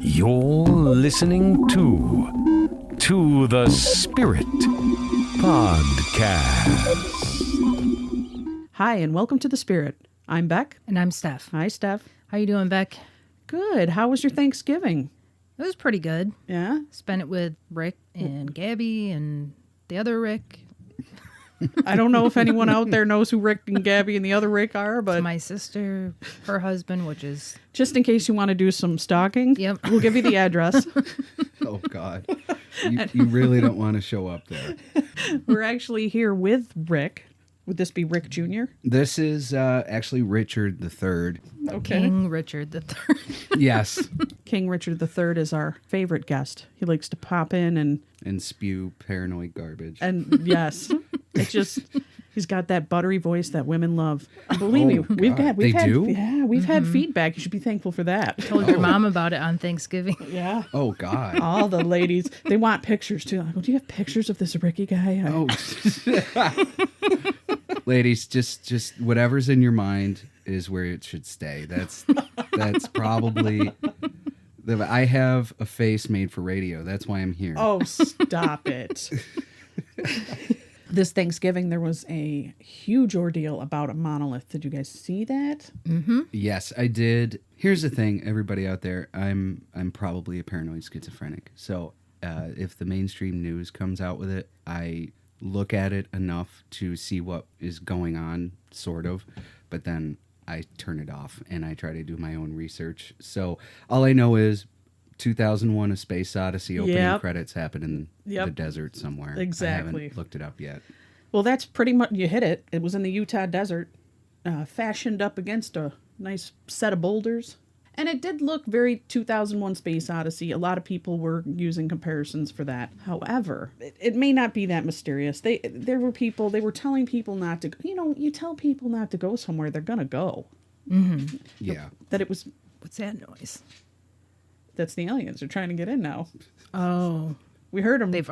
You're listening to the Spirit Podcast. Hi, and welcome to the Spirit. I'm Beck. And I'm Steph. Hi, Steph. How you doing, Beck? Good. How was your Thanksgiving? It was pretty good. Yeah? Spent it with Rick and Gabby and the other Rick. I don't know if anyone out there knows who Rick and Gabby and the other Rick are, but My sister, her husband, which is... just in case you want to do some stalking, Yep. we'll give you the address. Oh, God. You really don't want to show up there. We're actually here with Rick. Would this be Rick Jr.? This is actually Richard III. Okay. King Richard III. Yes. King Richard III is our favorite guest. He likes to pop in And spew paranoid garbage. and yes, it's just... He's got that buttery voice that women love. Believe me, we've God. had feedback. You should be thankful for that. Told your mom about it on Thanksgiving. Yeah. Oh, God. All the ladies, they want pictures too. I go, do you have pictures of this Ricky guy? Oh. Ladies, just whatever's in your mind is where it should stay. That's probably... I have a face made for radio. That's why I'm here. Oh, stop it. This Thanksgiving, there was a huge ordeal about a monolith. Did you guys see that? Mm-hmm. Yes, I did. Here's the thing, everybody out there. I'm probably a paranoid schizophrenic. So if the mainstream news comes out with it, I look at it enough to see what is going on, sort of. But then I turn it off and I try to do my own research. So all I know is 2001: A Space Odyssey opening credits happen in the desert somewhere. Exactly. I haven't looked it up yet. Well, that's pretty much, you hit it. It was in the Utah desert, fashioned up against a nice set of boulders. And it did look very 2001: Space Odyssey. A lot of people were using comparisons for that. However, it may not be that mysterious. They were telling people not to, you tell people not to go somewhere, they're going to go. Mm-hmm. Yeah. That it was, What's that noise? that's the aliens. They're trying to get in now. Oh, We heard them. they've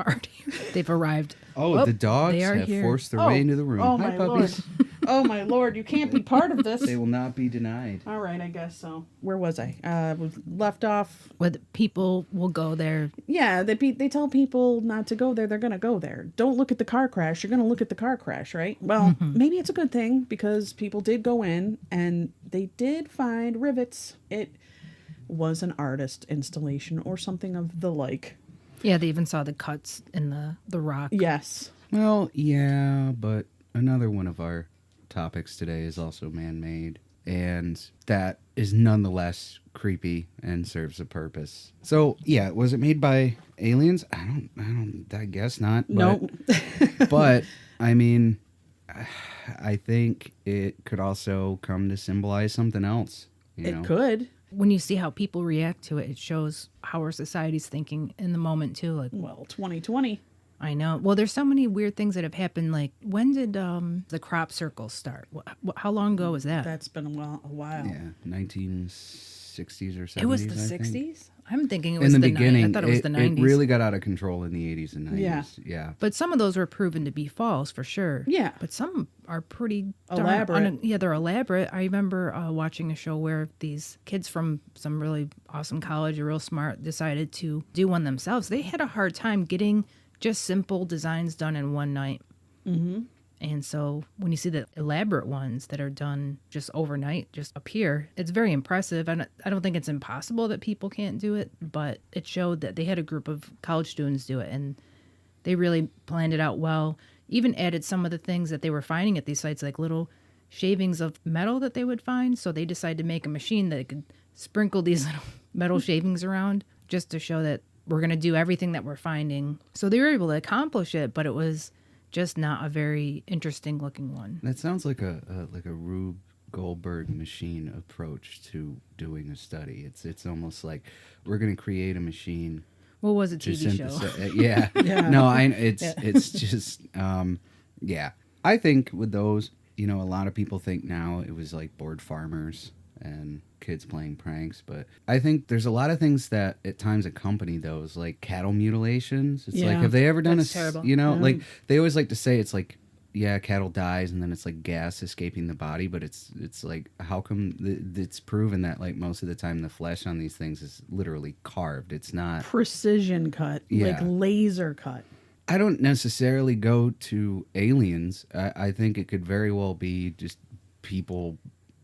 arrived. Oh, the dogs they are have here. forced their way into the room. Oh, Hi, my puppies. Lord. Oh, my Lord. You can't be part of this. They will not be denied. All right, I guess so. Where was I? We left off. With people will go there. Yeah, they tell people not to go there. They're going to go there. Don't look at the car crash. You're going to look at the car crash, right? Well, maybe it's a good thing because people did go in and they did find rivets. It was an artist installation or something of the like. Yeah, they even saw the cuts in the rock. Yes. Well, yeah, but another one of our topics today is also man-made, and that is nonetheless creepy and serves a purpose. So, yeah, was it made by aliens? I guess not. No. But, I mean, I think it could also come to symbolize something else. It could. When you see how people react to it, it shows how our society's thinking in the moment, too. Like, Well, 2020. I know. Well, there's so many weird things that have happened. Like, when did the crop circles start? How long ago was that? That's been a while. Yeah, 1960s or 70s. It was the I think. 60s? I'm thinking it was In the the beginning, 90s. I thought it was the 90s. It really got out of control in the 80s and 90s. Yeah. Yeah. But some of those were proven to be false, for sure. Yeah. But some are pretty darn Elaborate. yeah, they're elaborate. I remember watching a show where these kids from some really awesome college, real smart, decided to do one themselves. They had a hard time getting just simple designs done in one night. Mm-hmm. And so when you see the elaborate ones that are done just overnight, just appear, it's very impressive. And I don't think it's impossible that people can't do it, but it showed that they had a group of college students do it, and they really planned it out well. Even added some of the things that they were finding at these sites, like little shavings of metal that they would find. So they decided to make a machine that could sprinkle these little metal shavings around just to show that we're going to do everything that we're finding. So they were able to accomplish it, but it was just not a very interesting looking one. That sounds like a Rube Goldberg machine approach to doing a study. It's almost like we're going to create a machine. What was a TV show? Yeah. Yeah. No, it's just yeah. I think with those, a lot of people think now it was like bored farmers and kids playing pranks, but I think there's a lot of things that at times accompany those, like cattle mutilations. It's like, have they ever done That's terrible. like they always like to say it's like yeah, cattle dies and then it's like gas escaping the body, but it's like, how come it's proven that like most of the time the flesh on these things is literally carved. It's not Precision cut, like Yeah. laser cut. I don't necessarily go to aliens. I think it could very well be just people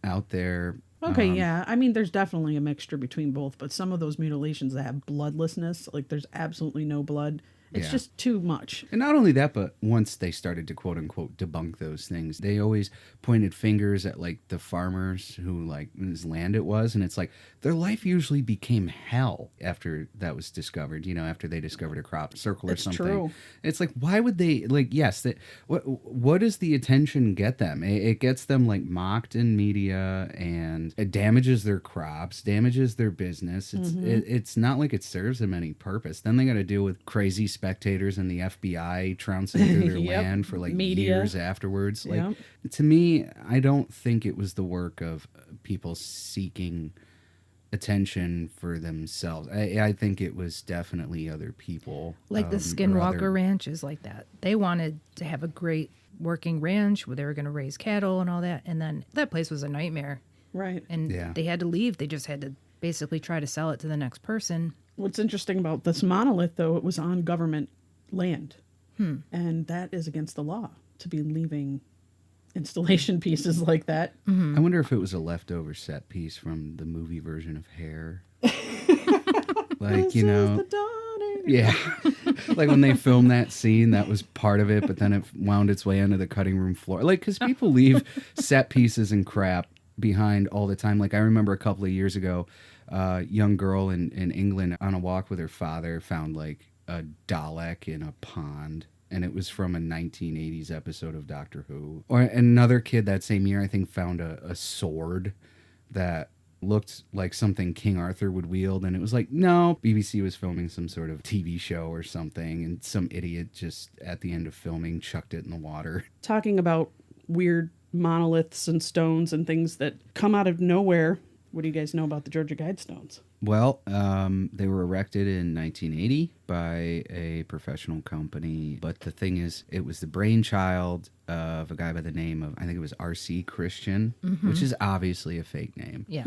out there. Okay, yeah. I mean, there's definitely a mixture between both, but some of those mutilations that have bloodlessness, like there's absolutely no blood. It's Yeah. just too much. And not only that, but once they started to quote unquote debunk those things, they always pointed fingers at like the farmers who like whose land it was. And it's like their life usually became hell after that was discovered, you know, after they discovered a crop circle or It's something. true. It's like, why would they like, yes, that what does the attention get them? It gets them like mocked in media and it damages their crops, damages their business. It's not like it serves them any purpose. Then they got to deal with crazy spectators and the FBI trouncing through their Yep. land for like Media. years afterwards. Like Yep. to me, I don't think it was the work of people seeking attention for themselves. I think it was definitely other people. Like the or Skinwalker other- Ranch is like that. They wanted to have a great working ranch where they were going to raise cattle and all that. And then that place was a nightmare. Right. And Yeah. they had to leave. They just had to basically try to sell it to the next person. What's interesting about this monolith, though, it was on government land. And that is against the law to be leaving installation pieces like that. I wonder if it was a leftover set piece from the movie version of Hair. Like, you know, The dawning. yeah. Like when they filmed that scene, that was part of it, but then it wound its way onto the cutting room floor. Like, because people leave set pieces and crap behind all the time. Like, I remember a couple of years ago, a young girl in England on a walk with her father found like a Dalek in a pond. And it was from a 1980s episode of Doctor Who. Or another kid that same year, I think, found a sword that looked like something King Arthur would wield. And it was like, no, BBC was filming some sort of TV show or something. And some idiot just at the end of filming chucked it in the water. Talking about weird monoliths and stones and things that come out of nowhere. What do you guys know about the Georgia Guidestones? Well, they were erected in 1980 by a professional company. But the thing is, it was the brainchild of a guy by the name of, I think it was R.C. Christian, which is obviously a fake name. Yeah.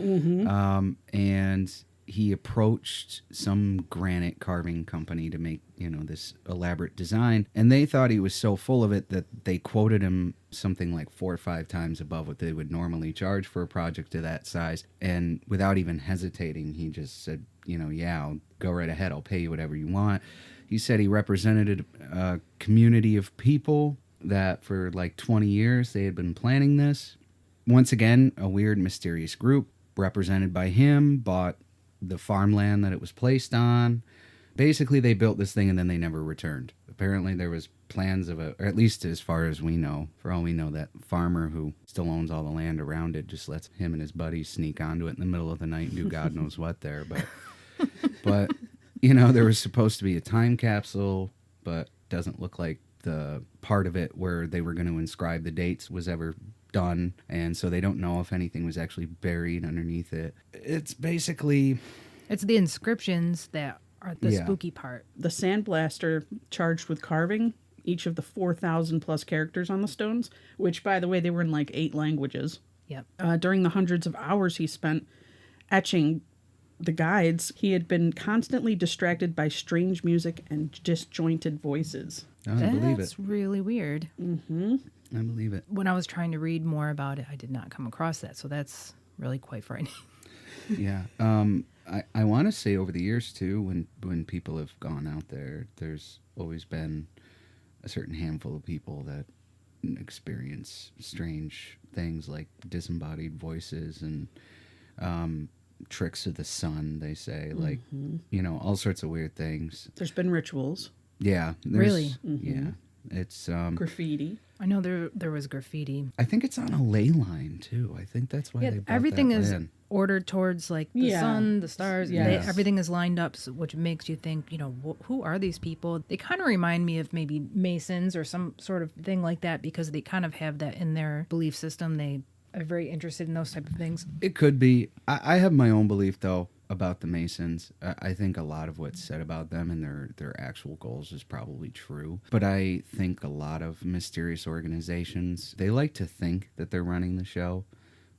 And he approached some granite carving company to make, you know, this elaborate design. And they thought he was so full of it that they quoted him something like 4 or 5 times above what they would normally charge for a project of that size. And without even hesitating, he just said, you know, yeah, I'll go right ahead. I'll pay you whatever you want. He said he represented a community of people that for like 20 years they had been planning this. Once again, a weird, mysterious group represented by him bought the farmland that it was placed on. Basically, they built this thing and then they never returned. Apparently, there was plans of or at least as far as we know, for all we know, that farmer who still owns all the land around it just lets him and his buddies sneak onto it in the middle of the night and do God knows what there. But you know, there was supposed to be a time capsule, but doesn't look like the part of it where they were going to inscribe the dates was ever done, and so they don't know if anything was actually buried underneath it. It's basically, It's the inscriptions that are the Yeah. spooky part. The sandblaster charged with carving each of the 4,000 plus characters on the stones, which, by the way, they were in like 8 languages. Yep. During the hundreds of hours he spent etching the guides, he had been constantly distracted by strange music and disjointed voices. I believe it. That's really weird. I believe it. When I was trying to read more about it, I did not come across that. So that's really quite frightening. Yeah. I want to say over the years too, when people have gone out there, there's always been a certain handful of people that experience strange things like disembodied voices and tricks of the sun, they say, like, you know, all sorts of weird things. There's been rituals, Yeah. Really? Yeah. It's graffiti. I know there was graffiti. I think it's on a ley line too. I think that's why Yeah, they bought everything that is land. ordered towards like the Yeah. sun, the stars. Yes. Everything is lined up, which makes you think, you know, who are these people? They kind of remind me of maybe Masons or some sort of thing like that because they kind of have that in their belief system. They are very interested in those type of things. It could be. I have my own belief though. about the Masons. I think a lot of what's said about them and their actual goals is probably true. But I think a lot of mysterious organizations, they like to think that they're running the show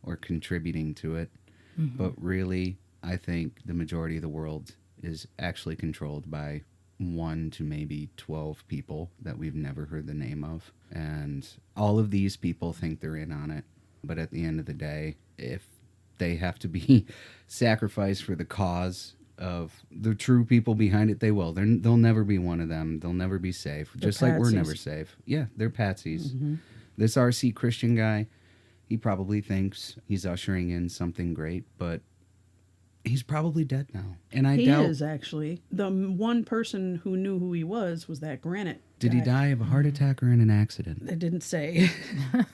or contributing to it. Mm-hmm. But really, I think the majority of the world is actually controlled by 1 to maybe 12 people that we've never heard the name of. And all of these people think they're in on it. But at the end of the day, if they have to be sacrificed for the cause of the true people behind it, they will. They'll never be one of them. They'll never be safe. They're just like we're never safe. Yeah, they're patsies. Mm-hmm. This RC Christian guy, he probably thinks he's ushering in something great, but he's probably dead now. And I doubt... He is, actually. The one person who knew who he was that Granite Did guy. He die of a heart attack or in an accident? They didn't say.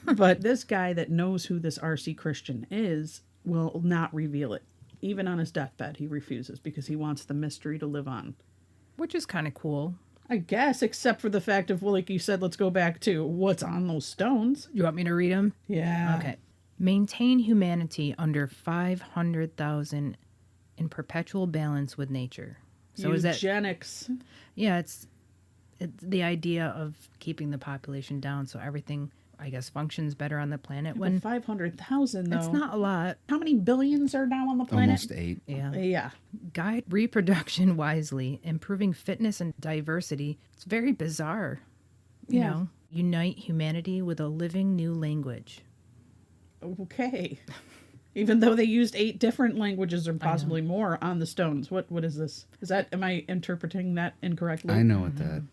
But this guy that knows who this RC Christian is will not reveal it. Even on his deathbed, he refuses because he wants the mystery to live on. Which is kind of cool. I guess, except for the fact of, well, like you said, let's go back to what's on those stones. You want me to read them? Yeah. Okay. Maintain humanity under 500,000 in perpetual balance with nature. So Eugenics. Is that... Yeah, it's the idea of keeping the population down so everything, I guess, functions better on the planet. Yeah, when 500,000, though. It's not a lot. How many billions are now on the planet? Almost 8. Yeah. Yeah. Guide reproduction wisely, improving fitness and diversity. It's very bizarre. You know? Unite humanity with a living new language. Okay. Even though they used 8 different languages or possibly more on the stones. What is this? Am I interpreting that incorrectly? I know what that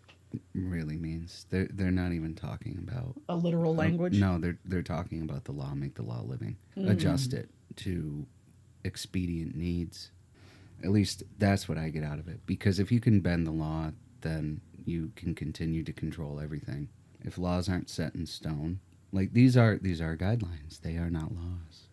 really means. They're not even talking about a literal language. No, they're talking about the law, make the law living, adjust it to expedient needs. At least that's what I get out of it. Because if you can bend the law, then you can continue to control everything. If laws aren't set in stone, like these are guidelines. They are not laws.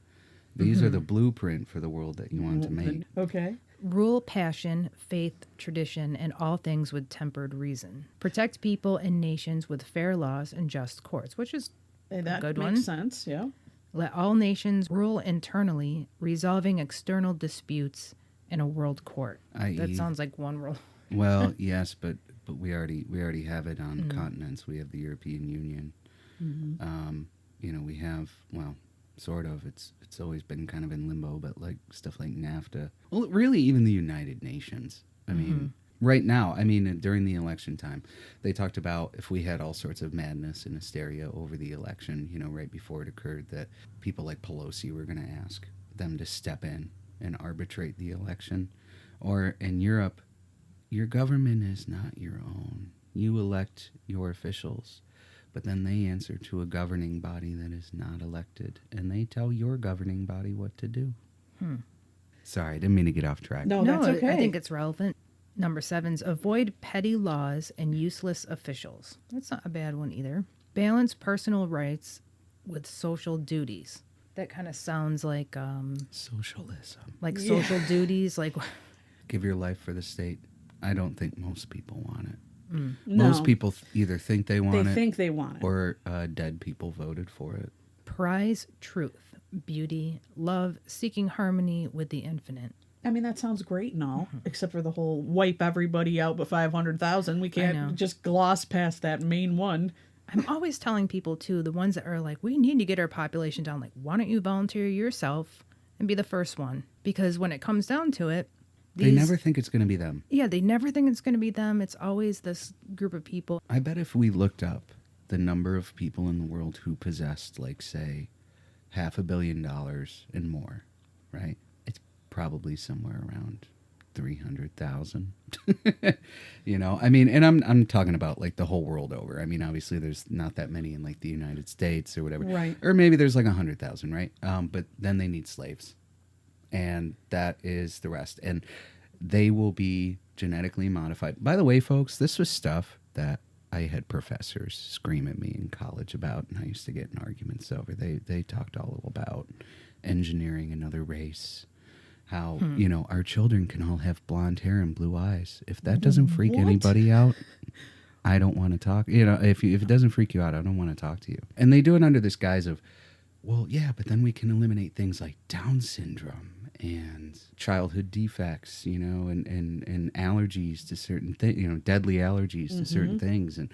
These are the blueprint for the world that you want to make. Okay. Rule passion, faith, tradition, and all things with tempered reason. Protect people and nations with fair laws and just courts, which is a good one. That makes sense, yeah. Let all nations rule internally, resolving external disputes in a world court. That sounds like one rule. Well, yes, but we already have it on continents. We have the European Union. Mm-hmm. We have, well, sort of. It's always been kind of in limbo, but like stuff like NAFTA. Well, really, even the United Nations. I mean, right now, during the election time, they talked about if we had all sorts of madness and hysteria over the election, right before it occurred, that people like Pelosi were going to ask them to step in and arbitrate the election. Or in Europe, your government is not your own. You elect your officials. But then they answer to a governing body that is not elected, and they tell your governing body what to do. Sorry, I didn't mean to get off track. No, that's okay. I think it's relevant. Number 7's avoid petty laws and useless officials. That's not a bad one either. Balance personal rights with social duties. That kind of sounds like... socialism. Like social duties, like... Give your life for the state. I don't think most people want it. No. Most people either think they want it. They think they want it. Or dead people voted for it. Prize truth, beauty, love, seeking harmony with the infinite. That sounds great and all, except for the whole wipe everybody out but 500,000. We can't just gloss past that main one. I'm always telling people, too, the ones that are like, we need to get our population down. Like, why don't you volunteer yourself and be the first one? Because when it comes down to it, they never think it's going to be them. Yeah, they never think it's going to be them. It's always this group of people. I bet if we looked up the number of people in the world who possessed, like, say, $500 million and more, right? It's probably somewhere around 300,000. And I'm talking about, like, the whole world over. Obviously there's not that many in, like, the United States or whatever. Right. Or maybe there's, like, 100,000, right? But then they need slaves. And that is the rest. And they will be genetically modified. By the way, folks, this was stuff that I had professors scream at me in college about, and I used to get in arguments over. They talked all about engineering another race, how, our children can all have blonde hair and blue eyes. If that doesn't freak anybody out, I don't want to talk. If it doesn't freak you out, I don't want to talk to you. And they do it under this guise of, well, yeah, but then we can eliminate things like Down syndrome and childhood defects, and allergies to certain things, deadly allergies to certain things. And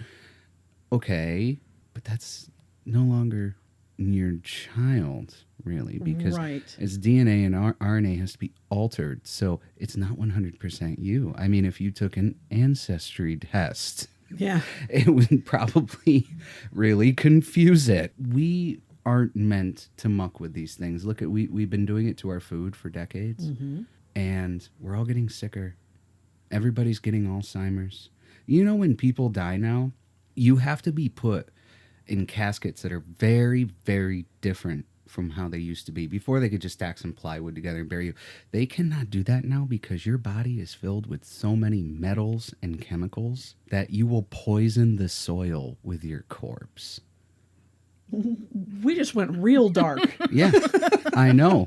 okay, but that's no longer your child, really, because Right. its DNA and RNA has to be altered. So it's not 100% you. I mean, if you took an ancestry test, Yeah. it would probably really confuse it. We aren't meant to muck with these things. Look at we've been doing it to our food for decades, and we're all getting sicker. Everybody's getting Alzheimer's. When people die now, you have to be put in caskets that are very, very different from how they used to be. Before, they could just stack some plywood together and bury you. They cannot do that now because your body is filled with so many metals and chemicals that you will poison the soil with your corpse. We just went real dark. Yeah, I know,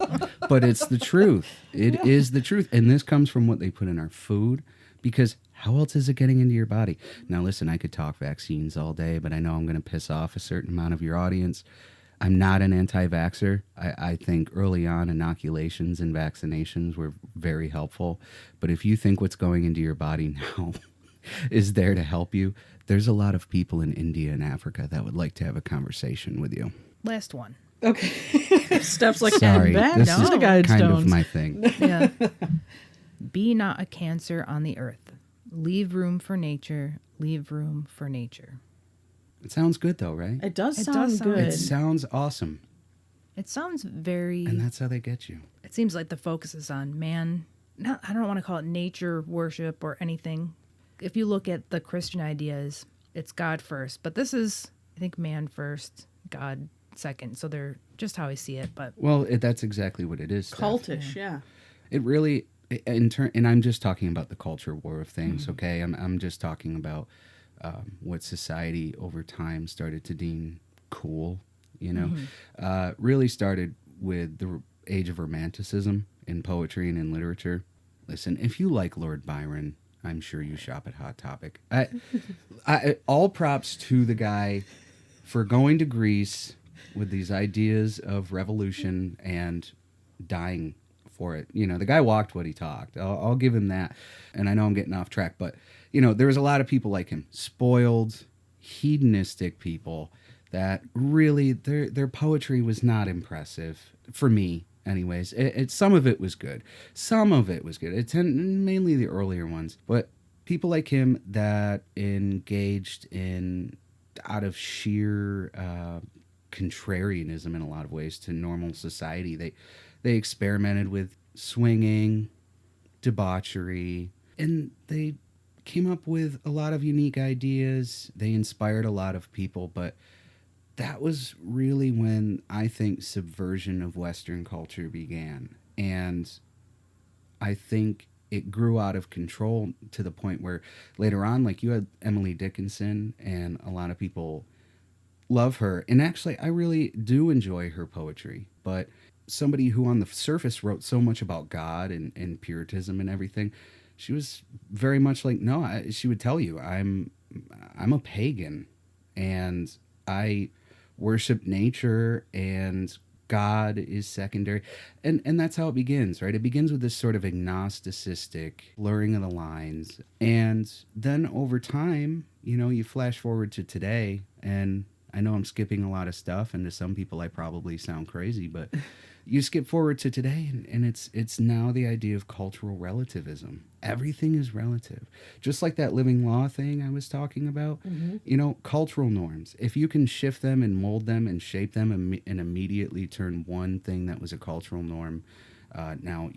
but it's the truth. It is the truth. And this comes from what they put in our food, because how else is it getting into your body? Now, listen, I could talk vaccines all day, but I know I'm going to piss off a certain amount of your audience. I'm not an anti-vaxxer. I think early on inoculations and vaccinations were very helpful. But if you think what's going into your body now is there to help you, there's a lot of people in India and Africa that would like to have a conversation with you. Last one. Okay. Steph's like, Sorry, back this to is the kind Guidestones. of my thing. Yeah. Be not a cancer on the earth. Leave room for nature. Leave room for nature. It sounds good, though, right? It does It sound does sound good. It sounds awesome. It sounds very... And that's how they get you. It seems like the focus is on man. I don't want to call it nature worship or anything. If you look at the Christian ideas, it's God first. But this is, I think, man first, God second. So they're just how I see it. But Well, that's exactly what it is. Steph. Cultish, yeah. It really, and I'm just talking about the culture war of things, okay? I'm just talking about what society over time started to deem cool, really started with the age of romanticism in poetry and in literature. Listen, if you like Lord Byron, I'm sure you shop at Hot Topic. All props to the guy for going to Greece with these ideas of revolution and dying for it. The guy walked what he talked. I'll give him that. And I know I'm getting off track, but there was a lot of people like him, spoiled, hedonistic people that really their poetry was not impressive for me. Anyways, some of it was good. Some of it was good. It's mainly the earlier ones. But people like him that engaged in, out of sheer contrarianism in a lot of ways to normal society, they experimented with swinging, debauchery, and they came up with a lot of unique ideas. They inspired a lot of people, but that was really when I think subversion of Western culture began. And I think it grew out of control to the point where later on, like you had Emily Dickinson, and a lot of people love her. And actually, I really do enjoy her poetry. But somebody who on the surface wrote so much about God and Puritanism and everything, she was very much like, no, she would tell you, I'm a pagan, and I worship nature, and God is secondary. And that's how it begins, right? It begins with this sort of agnosticistic blurring of the lines. And then over time, you flash forward to today, and I know I'm skipping a lot of stuff, and to some people I probably sound crazy, but you skip forward to today, and it's now the idea of cultural relativism. Everything is relative. Just like that living law thing I was talking about, cultural norms. If you can shift them and mold them and shape them and immediately turn one thing that was a cultural norm, now,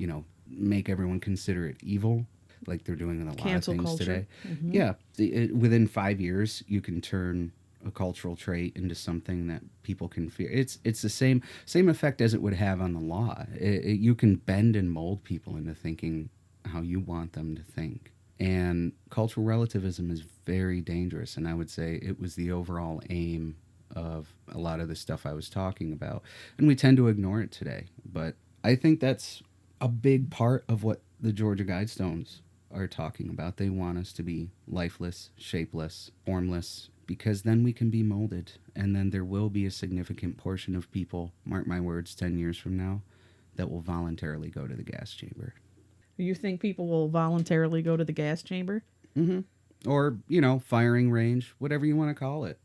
make everyone consider it evil, like they're doing in a lot Cancel of things culture. today. Yeah. Within 5 years, you can turn a cultural trait into something that people can fear. It's the same effect as it would have on the law. You can bend and mold people into thinking how you want them to think. And cultural relativism is very dangerous, and I would say it was the overall aim of a lot of the stuff I was talking about. And we tend to ignore it today. But I think that's a big part of what the Georgia Guidestones are talking about. They want us to be lifeless, shapeless, formless, because then we can be molded, and then there will be a significant portion of people, mark my words, 10 years from now, that will voluntarily go to the gas chamber. You think people will voluntarily go to the gas chamber? Or, firing range, whatever you want to call it.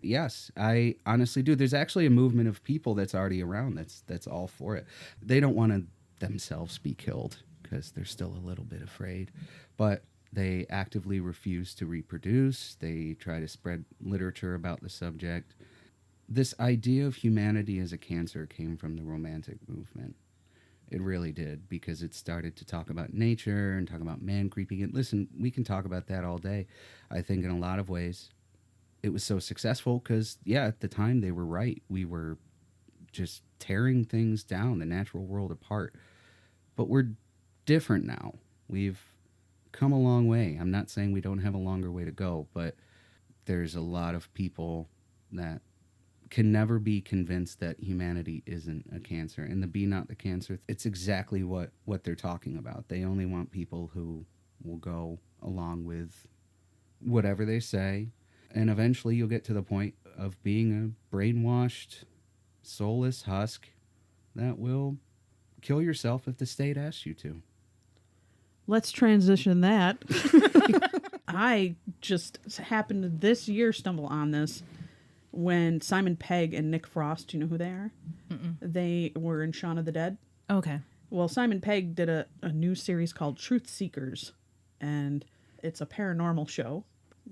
Yes, I honestly do. There's actually a movement of people that's already around that's all for it. They don't want to themselves be killed because they're still a little bit afraid. But they actively refuse to reproduce. They try to spread literature about the subject. This idea of humanity as a cancer came from the Romantic movement. It really did, because it started to talk about nature and talk about man creeping in. Listen, we can talk about that all day. I think in a lot of ways it was so successful because, at the time they were right. We were just tearing things down, the natural world apart. But we're different now. We've come a long way. I'm not saying we don't have a longer way to go, but there's a lot of people that can never be convinced that humanity isn't a cancer. And the be not the cancer, it's exactly what they're talking about. They only want people who will go along with whatever they say. And eventually you'll get to the point of being a brainwashed, soulless husk that will kill yourself if the state asks you to. Let's transition that. I just happened to this year stumble on this when Simon Pegg and Nick Frost, do you know who they are? Mm-mm. They were in Shaun of the Dead. Okay. Well, Simon Pegg did a new series called Truth Seekers, and it's a paranormal show.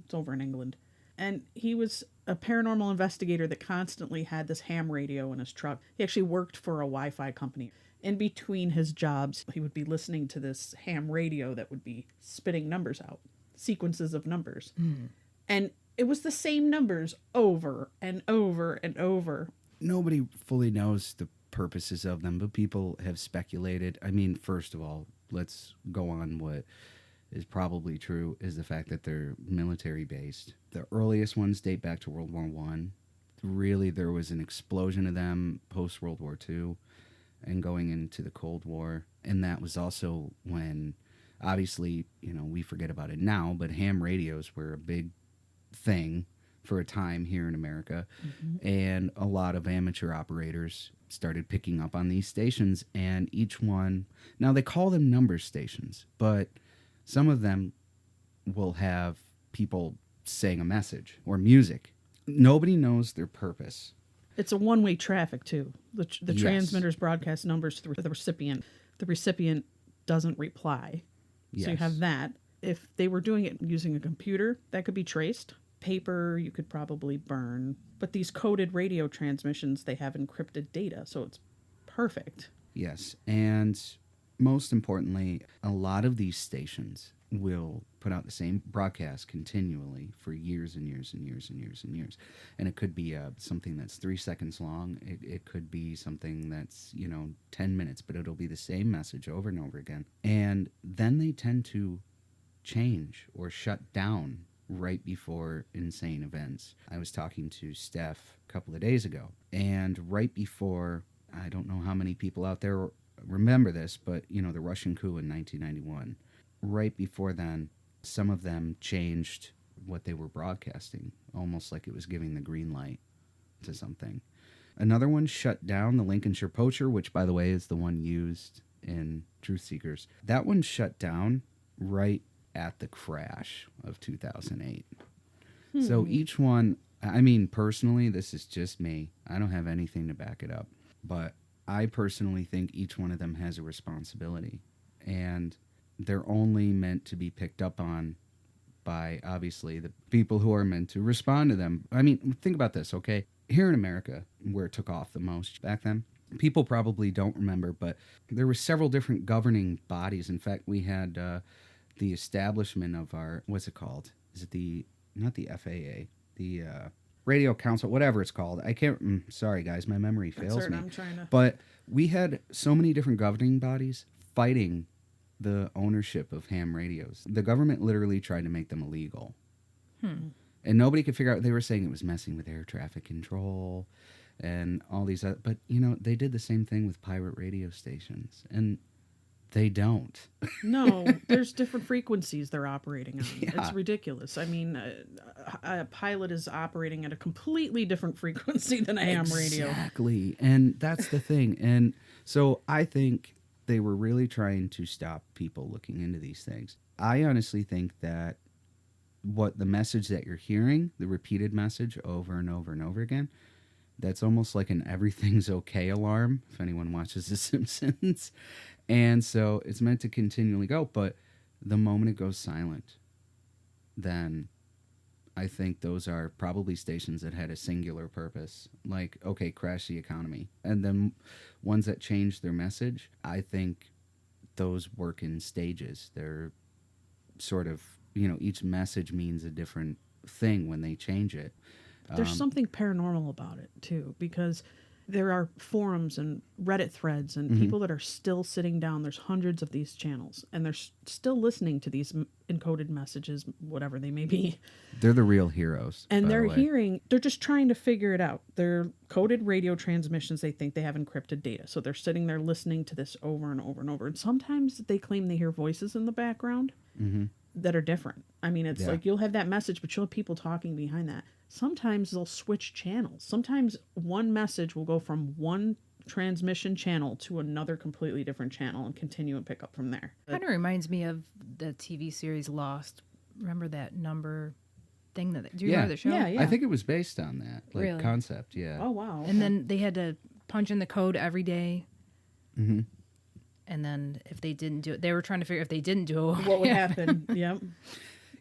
It's over in England. And he was a paranormal investigator that constantly had this ham radio in his truck. He actually worked for a Wi-Fi company. In between his jobs, he would be listening to this ham radio that would be spitting numbers out, sequences of numbers. Mm. And it was the same numbers over and over and over. Nobody fully knows the purposes of them, but people have speculated. I mean, first of all, let's go on what is probably true is the fact that they're military-based. The earliest ones date back to World War I. Really, there was an explosion of them post-World War II and going into the Cold War. And that was also when, obviously, we forget about it now, but ham radios were a big thing for a time here in America. Mm-hmm. And a lot of amateur operators started picking up on these stations, and each one, now they call them number stations, but some of them will have people saying a message or music. Nobody knows their purpose. It's a one-way traffic, too. The Yes. transmitters broadcast numbers through the recipient. The recipient doesn't reply. Yes. So you have that. If they were doing it using a computer, that could be traced. Paper, you could probably burn. But these coded radio transmissions, they have encrypted data, so it's perfect. Yes, and most importantly, a lot of these stations will put out the same broadcast continually for years and years and years and years and years. And it could be something that's 3 seconds long. It could be something that's, 10 minutes, but it'll be the same message over and over again. And then they tend to change or shut down right before insane events. I was talking to Steph a couple of days ago, and right before, I don't know how many people out there remember this, but, the Russian coup in 1991, right before then, some of them changed what they were broadcasting, almost like it was giving the green light to something. Another one shut down, the Lincolnshire Poacher, which, by the way, is the one used in Truth Seekers. That one shut down right at the crash of 2008. So each one, I mean, personally, this is just me. I don't have anything to back it up. But I personally think each one of them has a responsibility. And they're only meant to be picked up on by, obviously, the people who are meant to respond to them. I mean, think about this, okay? Here in America, where it took off the most back then, people probably don't remember, but there were several different governing bodies. In fact, we had the establishment of our, what's it called? Is it not the FAA, the Radio Council, whatever it's called. I can't, sorry guys, my memory fails me. I'm trying to... But we had so many different governing bodies fighting the ownership of ham radios. The government literally tried to make them illegal. And nobody could figure out, they were saying it was messing with air traffic control and all these other, but they did the same thing with pirate radio stations, and they don't. No, there's different frequencies they're operating on. Yeah. It's ridiculous. I mean, a pilot is operating at a completely different frequency than a ham radio. Exactly. And that's the thing. And So I think they were really trying to stop people looking into these things. I honestly think that what the message that you're hearing, the repeated message over and over and over again, that's almost like an everything's okay alarm, if anyone watches The Simpsons. And so it's meant to continually go, but the moment it goes silent, then I think those are probably stations that had a singular purpose, like, okay, crash the economy. And then ones that change their message, I think those work in stages. They're sort of, each message means a different thing when they change it. There's something paranormal about it, too, because there are forums and Reddit threads and people that are still sitting down. There's hundreds of these channels, and they're still listening to these encoded messages, whatever they may be. They're the real heroes. And by they're the way. they're just trying to figure it out. They're coded radio transmissions. They think they have encrypted data. So they're sitting there listening to this over and over and over. And sometimes they claim they hear voices in the background that are different. I mean, it's like you'll have that message, but you'll have people talking behind that. Sometimes they'll switch channels. Sometimes one message will go from one transmission channel to another completely different channel and continue and pick up from there. Kind of reminds me of the TV series Lost. Remember that number thing that? Do you remember the show? Yeah. I think it was based on that Really? concept. Yeah. Oh, wow. And then they had to punch in the code every day. Mm-hmm. And then if they didn't do it, they were trying to figure if they didn't do it, What would happen? Yep.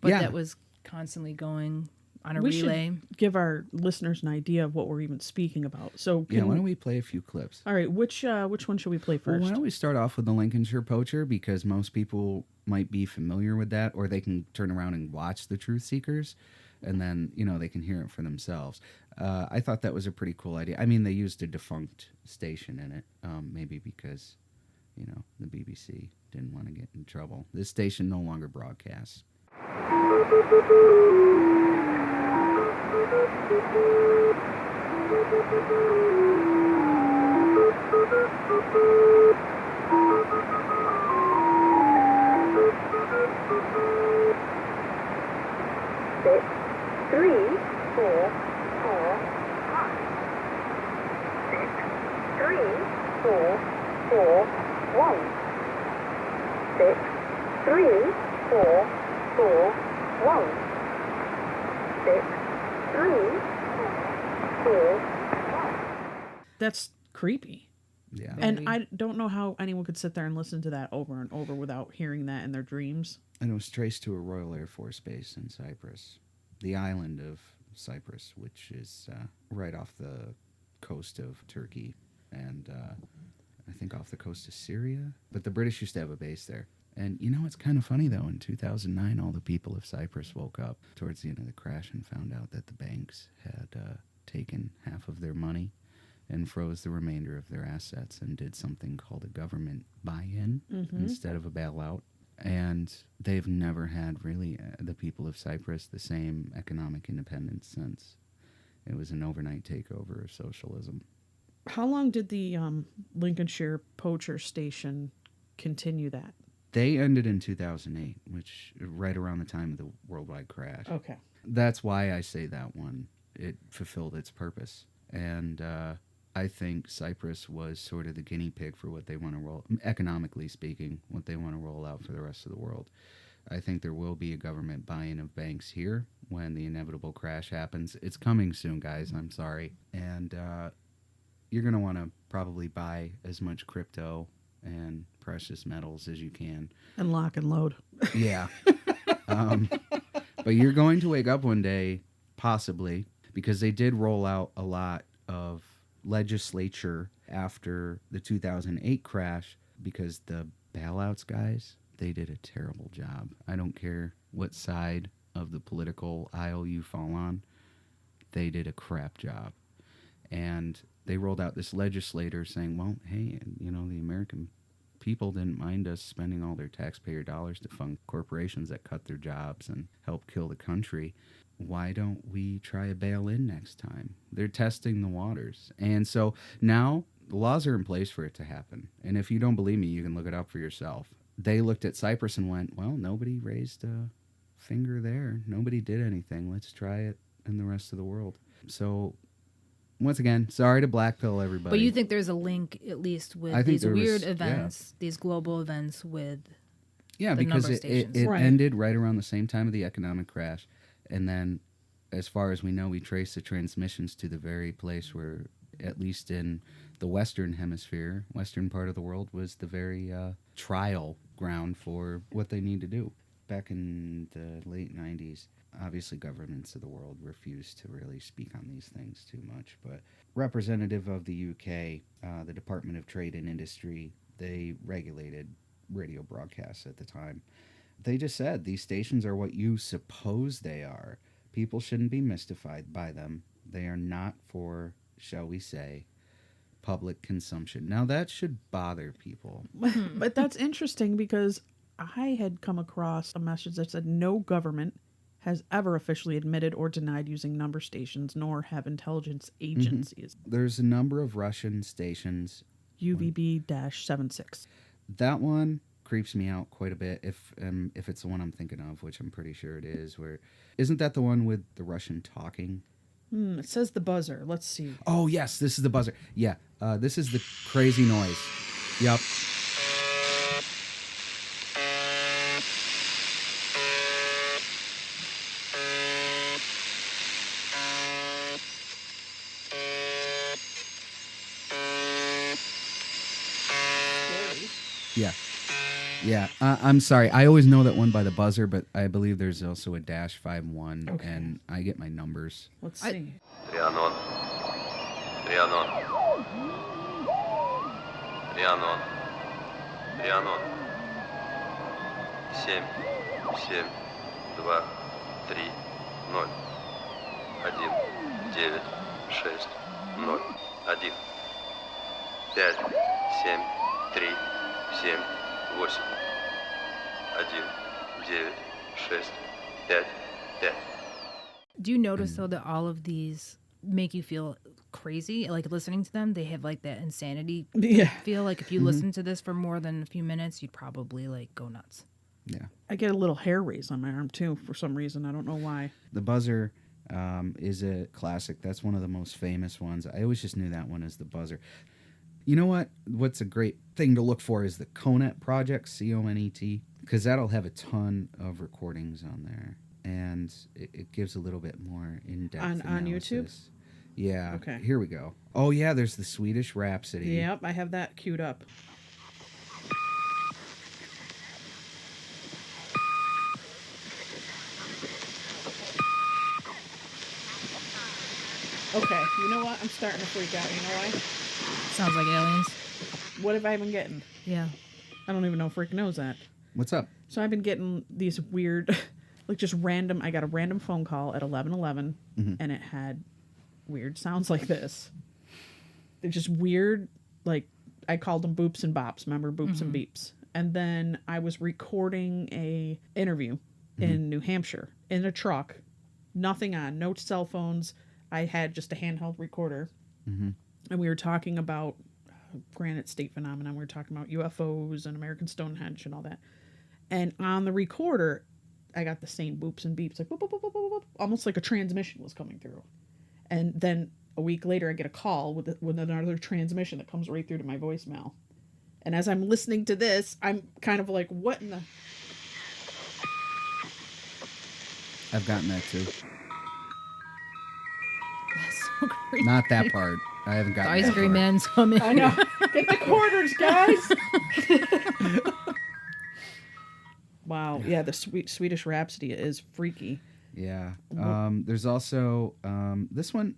But Yeah. that was constantly going on a We relay. should give our listeners an idea of what we're even speaking about. So, Yeah, why don't we play a few clips? all right, which one should we play Well, first? why don't we start off with the Lincolnshire Poacher, because most people might be familiar with that, or they can turn around and watch the Truth Seekers, and then, they can hear it for themselves. I thought that was a pretty cool idea. I mean, they used a defunct station in it, maybe because, the BBC didn't want to get in trouble. This station no longer broadcasts. Six, three, four, four, one. 6, 3, 4, 4, 1. 6, 3, 4, 4, 1. 6, 3, 4, 1. That's creepy. Yeah. And Very. I don't know how anyone could sit there and listen to that over and over without hearing that in their dreams. And it was traced to a Royal Air Force base in Cyprus, the island of Cyprus, which is right off the coast of Turkey and I think off the coast of Syria. But the British used to have a base there. And it's kind of funny, though. In 2009, all the people of Cyprus woke up towards the end of the crash and found out that the banks had taken half of their money and froze the remainder of their assets and did something called a government buy-in instead of a bailout. And they've never had, really, the people of Cyprus, the same economic independence since. It was an overnight takeover of socialism. How long did the Lincolnshire Poacher station continue that? They ended in 2008, which right around the time of the worldwide crash. Okay. That's why I say that one. It fulfilled its purpose. And I think Cyprus was sort of the guinea pig for what they want to roll, economically speaking, what they want to roll out for the rest of the world. I think there will be a government buy-in of banks here when the inevitable crash happens. It's coming soon, guys. I'm sorry. And you're going to want to probably buy as much crypto and precious metals as you can. And lock and load. Yeah. But you're going to wake up one day, possibly, because they did roll out a lot of legislature after the 2008 crash, because the bailouts guys, they did a terrible job. I don't care what side of the political aisle you fall on, they did a crap job. And they rolled out this legislator saying, well, hey, the American people didn't mind us spending all their taxpayer dollars to fund corporations that cut their jobs and help kill the country. Why don't we try a bail-in next time? They're testing the waters. And so now the laws are in place for it to happen. And if you don't believe me, you can look it up for yourself. They looked at Cyprus and went, well, nobody raised a finger there. Nobody did anything. Let's try it in the rest of the world. So once again, sorry to blackpill everybody. But you think there's a link, at least, with I think these there was- weird yeah. events, these global events with Yeah, the because number it stations. Right. ended right around the same time of the economic crash. And then, as far as we know, we trace the transmissions to the very place where, at least in the Western hemisphere, Western part of the world, was the very trial ground for what they need to do. Back in the late 90s, obviously governments of the world refused to really speak on these things too much. But representative of the UK, the Department of Trade and Industry, they regulated radio broadcasts at the time. They just said these stations are what you suppose they are. People shouldn't be mystified by them. They are not for, shall we say, public consumption. Now that should bother people. But that's interesting because I had come across a message that said no government has ever officially admitted or denied using number stations, nor have intelligence agencies. There's a number of Russian stations. UVB-76. That one creeps me out quite a bit if it's the one I'm thinking of, which I'm pretty sure it is. Where isn't that the one with the Russian talking? It says the buzzer. Let's see. Oh yes, this is the buzzer. Yeah, this is the crazy noise. Yep. Yeah. Yeah, I'm sorry. I always know that one by the buzzer, but I believe there's also a -51, Okay. and I get my numbers. Let's see. Трианон. Трианон. Трианон. Трианон. 7, 7, 2, 3, 0. 1, 9, 6, 0, 1. 5, 7, 3, 7, 8. 1, 9, 6, 5, 5. Do you notice, though, that all of these make you feel crazy? Like, listening to them, they have, like, that insanity Yeah. feel. Like, if you listen to this for more than a few minutes, you'd probably, like, go nuts. Yeah. I get a little hair raise on my arm, too, for some reason. I don't know why. The buzzer is a classic. That's one of the most famous ones. I always just knew that one as the buzzer. You know what? What's a great thing to look for is the Conet Project, CONET, because that'll have a ton of recordings on there, and it gives a little bit more in-depth On YouTube? analysis. Yeah. Okay. Here we go. Oh, yeah, there's the Swedish Rhapsody. Yep, I have that queued up. Okay, you know what? I'm starting to freak out. You know why? Sounds like aliens. What have I been getting? Yeah. I don't even know if Rick knows that. What's up? So I've been getting these weird, like just random. I got a random phone call at 11:11, and it had weird sounds like this. They're just weird, like I called them boops and bops. Remember boops and beeps? And then I was recording a interview in New Hampshire in a truck, nothing on, no cell phones. I had just a handheld recorder, and we were talking about granite state phenomenon. We were talking about UFOs and American Stonehenge and all that. And on the recorder, I got the same boops and beeps, like boop, boop, boop, boop, boop, boop, almost like a transmission was coming through. And then a week later, I get a call with another transmission that comes right through to my voicemail. And as I'm listening to this, I'm kind of like, what in the... I've gotten that too. That's so creepy. Not that part. I haven't The gotten ice that cream part. man's coming. I know. Get the quarters, guys. Wow. Yeah, the Swedish Rhapsody is freaky. Yeah. There's also this one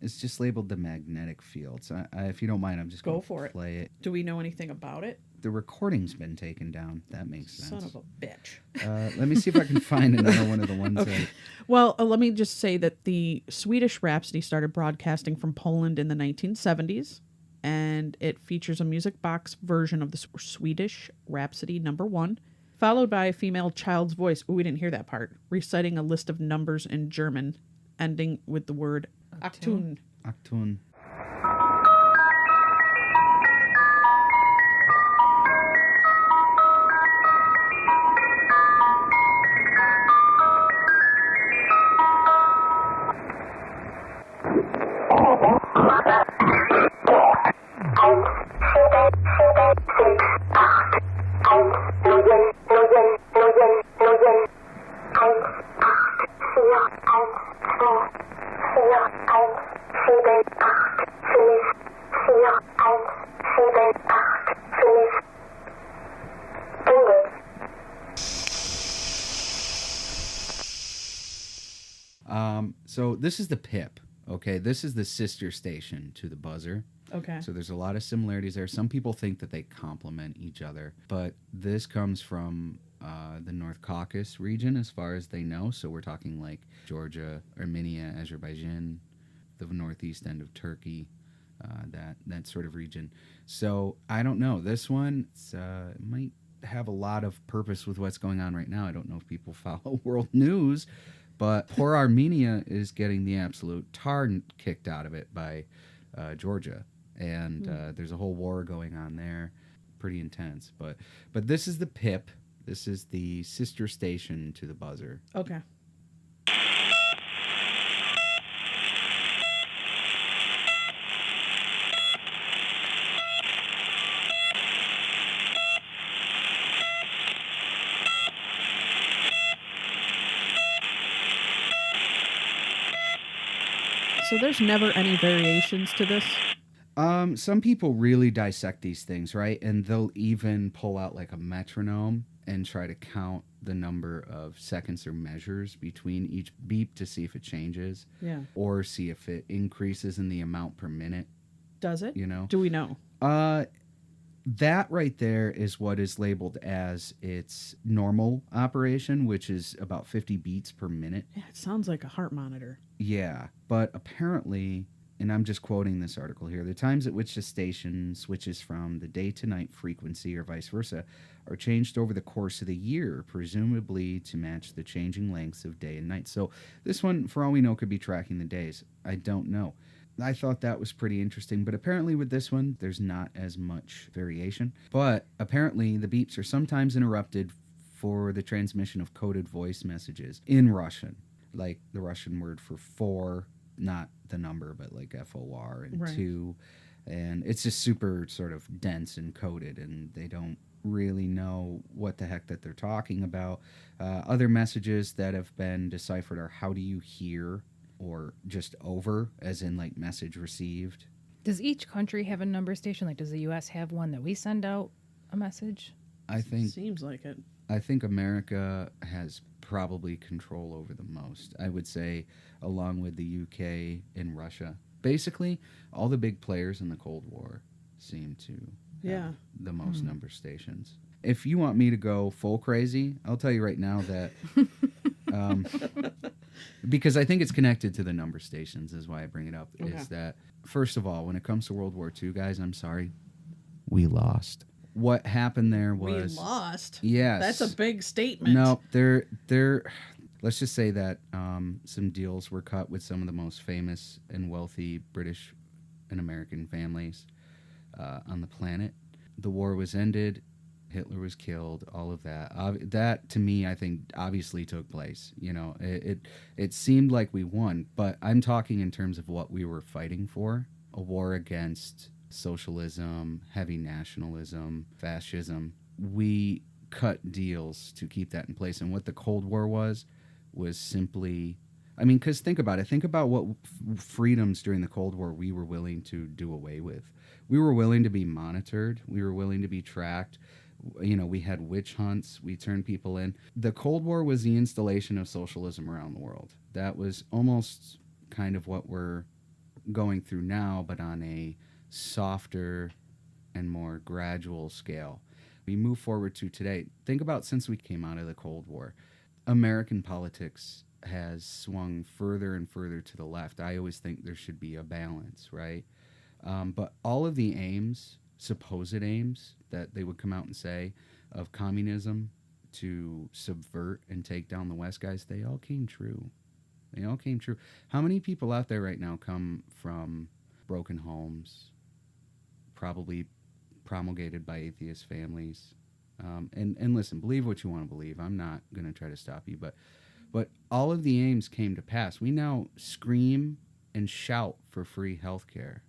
is just labeled the magnetic field. So if you don't mind, I'm just Go going for to it. play it. Do we know anything about it? The recording's been taken down. That makes sense. Son of a bitch. Let me see if I can find another one of the ones that... Well, let me just say that the Swedish Rhapsody started broadcasting from Poland in the 1970s, and it features a music box version of the Swedish Rhapsody #1, followed by a female child's voice. Oh, we didn't hear that part. Reciting a list of numbers in German, ending with the word Achtung. Achtung. So this is the PIP. Okay, this is the sister station to the buzzer. Okay. So there's a lot of similarities there. Some people think that they complement each other, but this comes from the North Caucasus region, as far as they know. So we're talking like Georgia, Armenia, Azerbaijan, the northeast end of Turkey, that sort of region. So I don't know. This one it might have a lot of purpose with what's going on right now. I don't know if people follow world news, but poor Armenia is getting the absolute tar kicked out of it by Georgia. And there's a whole war going on there, pretty intense. But this is the PIP. This is the sister station to the buzzer. Okay. So there's never any variations to this? Some people really dissect these things, right? And they'll even pull out like a metronome and try to count the number of seconds or measures between each beep to see if it changes. Yeah. Or see if it increases in the amount per minute. Does it? You know? Do we know? That right there is what is labeled as its normal operation, which is about 50 beats per minute. Yeah, it sounds like a heart monitor. Yeah, but apparently, and I'm just quoting this article here, the times at which the station switches from the day to night frequency or vice versa are changed over the course of the year, presumably to match the changing lengths of day and night. So this one, for all we know, could be tracking the days. I don't know. I thought that was pretty interesting, but apparently with this one, there's not as much variation. But apparently the beeps are sometimes interrupted for the transmission of coded voice messages in Russian, like the Russian word for four, not the number, but like FOR and Right. 2. And it's just super sort of dense and coded, and they don't really know what the heck that they're talking about. Other messages that have been deciphered are how do you hear, or just over, as in like message received. Does each country have a number station? Like, does the U.S. have one that we send out a message? I think Seems like it. America has probably control over the most. I would say, along with the UK and Russia. Basically, all the big players in the Cold War seem to have the most number stations. If you want me to go full crazy, I'll tell you right now that because I think it's connected to the number stations is why I bring it up, is that, first of all, when it comes to World War II, guys, I'm sorry, we lost. What happened there was... We lost? Yes. That's a big statement. No, let's just say that some deals were cut with some of the most famous and wealthy British and American families on the planet. The war was ended. Hitler was killed, all of that. That, to me, I think, obviously took place. You know, it seemed like we won, but I'm talking in terms of what we were fighting for. A war against socialism, heavy nationalism, fascism. We cut deals to keep that in place. And what the Cold War was simply... I mean, because think about it. Think about what freedoms during the Cold War we were willing to do away with. We were willing to be monitored. We were willing to be tracked. You know, we had witch hunts. We turned people in. The Cold War was the installation of socialism around the world. That was almost kind of what we're going through now, but on a softer and more gradual scale. We move forward to today. Think about since we came out of the Cold War, American politics has swung further and further to the left. I always think there should be a balance, right? But all of the aims, supposed aims, that they would come out and say of communism to subvert and take down the West, guys, they all came true. They all came true. How many people out there right now come from broken homes, probably promulgated by atheist families? And listen, believe what you want to believe. I'm not going to try to stop you, but all of the aims came to pass. We now scream and shout for free health care.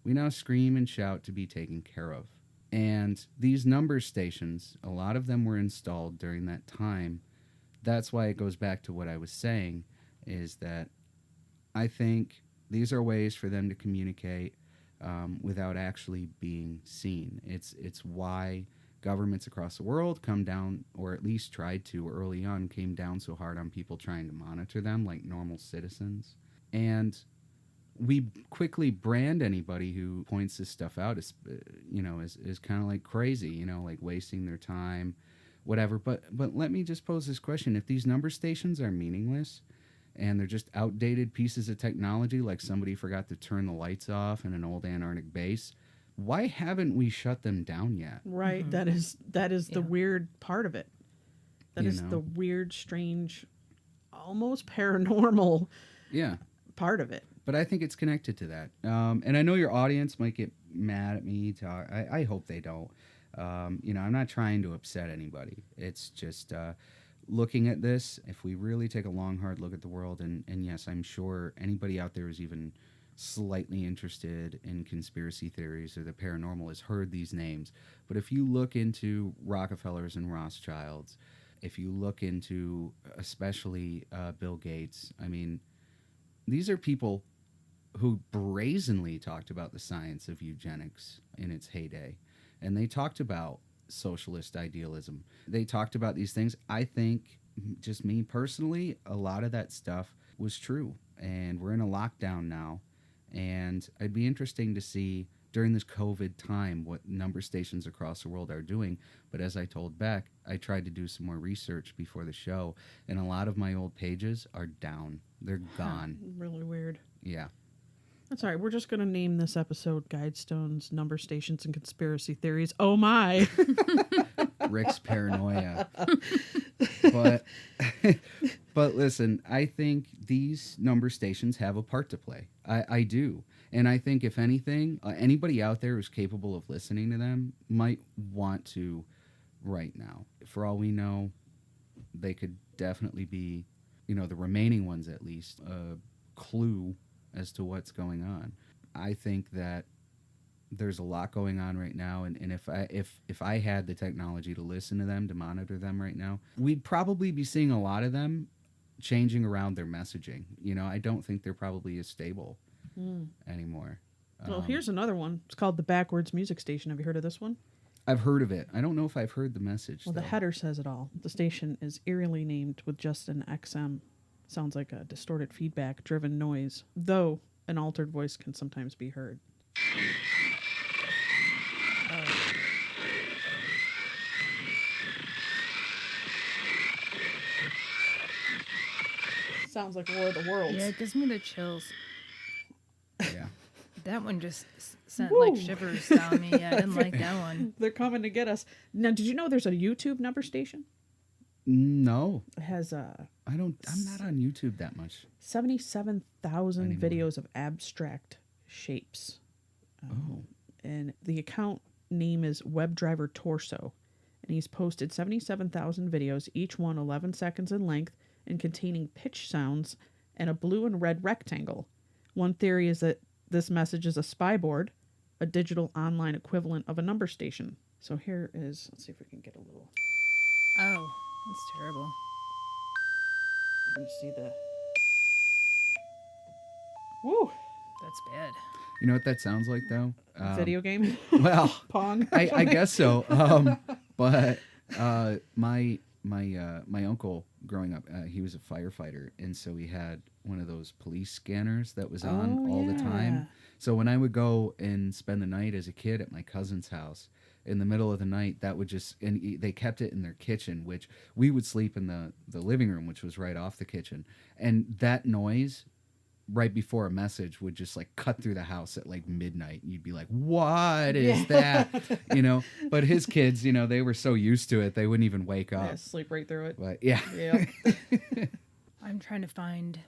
We now scream and shout to be taken care of. And these number stations, a lot of them were installed during that time. That's why it goes back to what I was saying, is that I think these are ways for them to communicate without actually being seen. It's why governments across the world come down, or at least tried to early on, came down so hard on people trying to monitor them like normal citizens. And we quickly brand anybody who points this stuff out as, as kind of like crazy, like wasting their time, whatever. But let me just pose this question. If these number stations are meaningless and they're just outdated pieces of technology, like somebody forgot to turn the lights off in an old Antarctic base, why haven't we shut them down yet? Right. That is the weird part of it. That is the weird, strange, almost paranormal part of it. But I think it's connected to that. And I know your audience might get mad at me. I hope they don't. I'm not trying to upset anybody. It's just looking at this, if we really take a long, hard look at the world, and yes, I'm sure anybody out there who's even slightly interested in conspiracy theories or the paranormal has heard these names. But if you look into Rockefellers and Rothschilds, if you look into especially Bill Gates, I mean, these are people who brazenly talked about the science of eugenics in its heyday. And they talked about socialist idealism. They talked about these things. I think, just me personally, a lot of that stuff was true. And we're in a lockdown now. And it'd be interesting to see during this COVID time what number stations across the world are doing. But as I told Beck, I tried to do some more research before the show, and a lot of my old pages are down. They're gone. Really weird. Yeah. That's all right. We're just going to name this episode Guidestones, Number Stations, and Conspiracy Theories. Oh, my. Rick's paranoia. But listen, I think these number stations have a part to play. I do. And I think, if anything, anybody out there who's capable of listening to them might want to right now. For all we know, they could definitely be, the remaining ones at least, a clue as to what's going on. I think that there's a lot going on right now, and if I had the technology to listen to them, to monitor them right now, we'd probably be seeing a lot of them changing around their messaging. I don't think they're probably as stable anymore. Well, here's another one. It's called the Backwards Music Station. Have you heard of this one? I've heard of it. I don't know if I've heard the message. Well, the header says it all. The station is eerily named with just an XM. Sounds like a distorted feedback-driven noise, though an altered voice can sometimes be heard. Sounds like War of the Worlds. Yeah, it gives me the chills. Yeah. That one just sent like shivers down me. Yeah, I didn't like that one. They're coming to get us. Now, did you know there's a YouTube number station? No. It has I'm not on YouTube that much. 77,000 videos of abstract shapes. And the account name is WebDriver Torso. And he's posted 77,000 videos, each one 11 seconds in length and containing pitch sounds and a blue and red rectangle. One theory is that this message is a spy board, a digital online equivalent of a number station. So here is, let's see if we can get a little. Oh, that's terrible. You see the. Woo! That's bad. You know what that sounds like, though? Video game? Well, Pong? I guess so. But my uncle growing up, he was a firefighter, and so he had one of those police scanners that was on all the time. So when I would go and spend the night as a kid at my cousin's house, in the middle of the night, that would just, and they kept it in their kitchen, which we would sleep in the living room, which was right off the kitchen. And that noise right before a message would just like cut through the house at like midnight. And you'd be like, what is that? But his kids, they were so used to it, they wouldn't even wake up. Yeah, sleep right through it. But yeah. I'm trying to find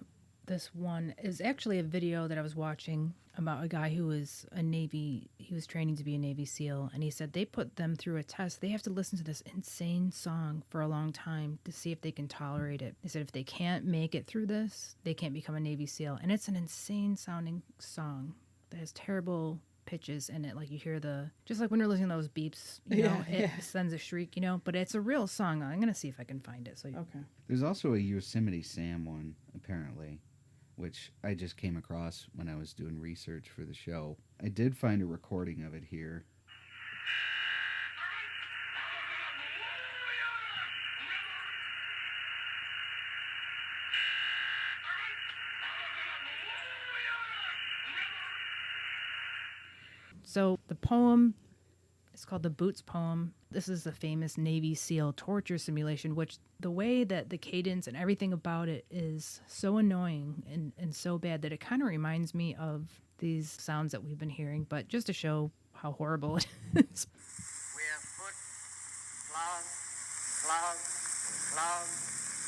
this one. Is actually a video that I was watching about a guy who was he was training to be a Navy SEAL, and he said they put them through a test. They have to listen to this insane song for a long time to see if they can tolerate it. They said if they can't make it through this, they can't become a Navy SEAL. And it's an insane sounding song that has terrible pitches in it. Like you hear just like when you're listening to those beeps, it sends a shriek, but it's a real song. I'm going to see if I can find it. Okay. There's also a Yosemite Sam one, apparently, which I just came across when I was doing research for the show. I did find a recording of it here. So the poem is called the Boots Poem. This is the famous Navy SEAL torture simulation, which the way that the cadence and everything about it is so annoying and so bad that it kind of reminds me of these sounds that we've been hearing, but just to show how horrible it is. We're foot,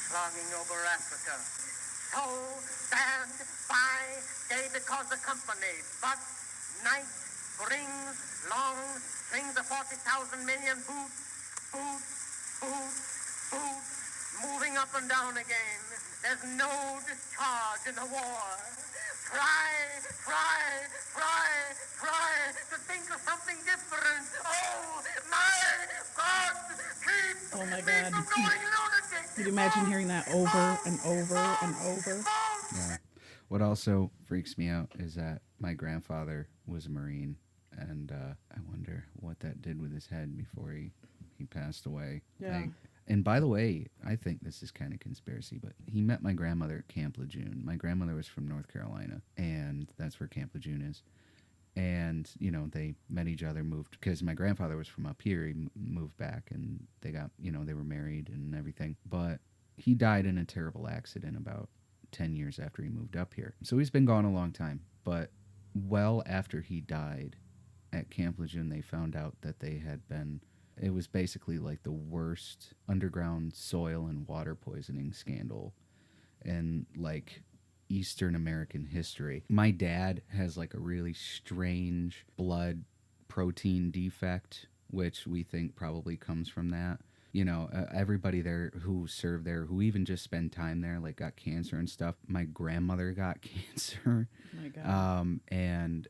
slogging over Africa. So stand by, day because the company, but night brings long strings of 40,000 million boots, moving up and down again. There's no discharge in the war. Try to think of something different. Oh, my God, keep Oh my me God. from going lunatic. Could you imagine hearing that over and over and over? Yeah. What also freaks me out is that my grandfather was a Marine, and I wonder what that did with his head before he passed away. Yeah. And by the way, I think this is kind of conspiracy, but he met my grandmother at Camp Lejeune. My grandmother was from North Carolina, and that's where Camp Lejeune is. And, you know, they met each other, moved, because my grandfather was from up here. He moved back, and they got, you know, they were married and everything. But he died in a terrible accident about 10 years after he moved up here. So he's been gone a long time. But well after he died at Camp Lejeune, they found out that they had been... It was basically like the worst underground soil and water poisoning scandal in like Eastern American history. My dad has like a really strange blood protein defect, which we think probably comes from that. You know, everybody there who served there, who even just spent time there, like got cancer and stuff. My grandmother got cancer. Oh my God. And